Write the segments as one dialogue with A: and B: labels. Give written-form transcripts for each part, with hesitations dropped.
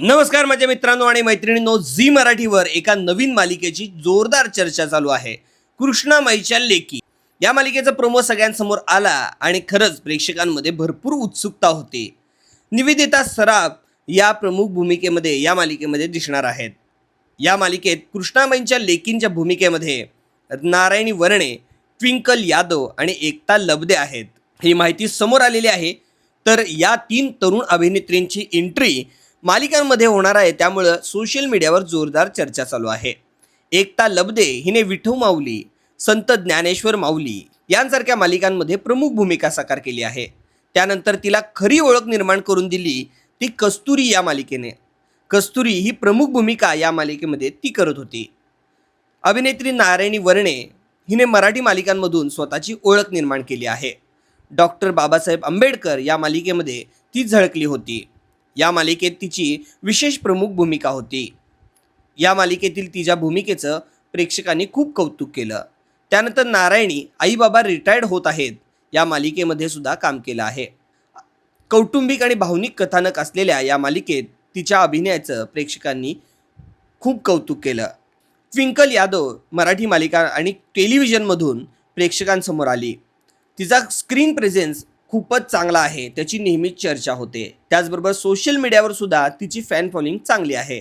A: नमस्कार माझ्या मित्रांनो आणि मैत्रिणींनो, झी मराठीवर एका नवीन मालिकेची जोरदार चर्चा चालू आहे. कृष्णामाईच्या लेकी या मालिकेचा प्रोमो सगळ्यांसमोर आला आणि खरंच प्रेक्षकांमध्ये भरपूर उत्सुकता होती. निवेदिता सराफ या प्रमुख भूमिकेमध्ये या मालिकेमध्ये दिसणार आहेत. या मालिकेत कृष्णामाईंच्या लेकींच्या भूमिकेमध्ये नारायणी वरणे, ट्विंकल यादव आणि एकता लबदे आहेत. ही माहिती समोर आलेली आहे. तर या 3 तरुण अभिनेत्रींची एंट्री मालिकांमध्ये होणार आहे, त्यामुळं सोशल मीडियावर जोरदार चर्चा चालू आहे. एकता लबदे हिने विठू माऊली, संत ज्ञानेश्वर माऊली यांसारख्या मालिकांमध्ये प्रमुख भूमिका साकार केली आहे. त्यानंतर तिला खरी ओळख निर्माण करून दिली ती कस्तुरी या मालिकेने. कस्तुरी ही प्रमुख भूमिका या मालिकेमध्ये ती करत होती. अभिनेत्री नारायणी वरणे हिने मराठी मालिकांमधून स्वतःची ओळख निर्माण केली आहे. डॉक्टर बाबासाहेब आंबेडकर या मालिकेमध्ये ती झळकली होती. या मालिकेत तिची विशेष प्रमुख भूमिका होती. या मालिकेतील तिच्या भूमिकेचं प्रेक्षकांनी खूप कौतुक केलं. त्यानंतर नारायणी आई बाबा रिटायर्ड होत आहेत या मालिकेमध्ये सुद्धा काम केलं आहे. कौटुंबिक आणि भावनिक कथानक असलेल्या या मालिकेत तिच्या अभिनयाचं प्रेक्षकांनी खूप कौतुक केलं. ट्विंकल यादव मराठी मालिका आणि टेलिव्हिजनमधून प्रेक्षकांसमोर आली. तिचा स्क्रीन प्रेझेन्स खूपच चांगला आहे, त्याची नेहमीच चर्चा होते. त्याचबरोबर सोशल मीडियावर सुद्धा तिची फॅन फॉलोइंग चांगली आहे.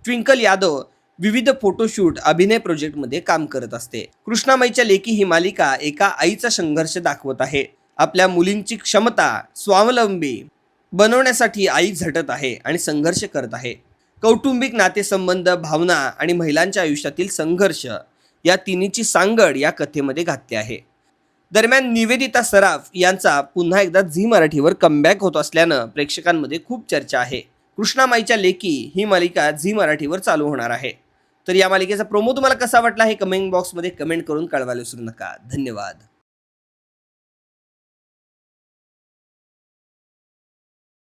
A: ट्विंकल यादव विविध फोटोशूट, अभिनय प्रोजेक्टमध्ये काम करत असते. कृष्णामाईच्या लेकी ही मालिका एका आईचा संघर्ष दाखवत आहे. आपल्या मुलींची क्षमता स्वावलंबी बनवण्यासाठी आई झटत आहे आणि संघर्ष करत आहे. कौटुंबिक नातेसंबंध, भावना आणि महिलांच्या आयुष्यातील संघर्ष या तिन्हीची सांगड या कथेमध्ये घातली आहे. दरम्यान निवेदिता सराफ यांचा पुन्हा एकदा झी मराठीवर कमबॅक होत असल्यानं प्रेक्षकांमध्ये खूप चर्चा आहे. कृष्णामाईच्या लेकी ही मालिका झी मराठीवर चालू होणार आहे. तर या मालिकेचा प्रोमो तुम्हाला कसा वाटला हे कमेंट बॉक्समध्ये कमेंट करून कळवायला विसरू नका. धन्यवाद.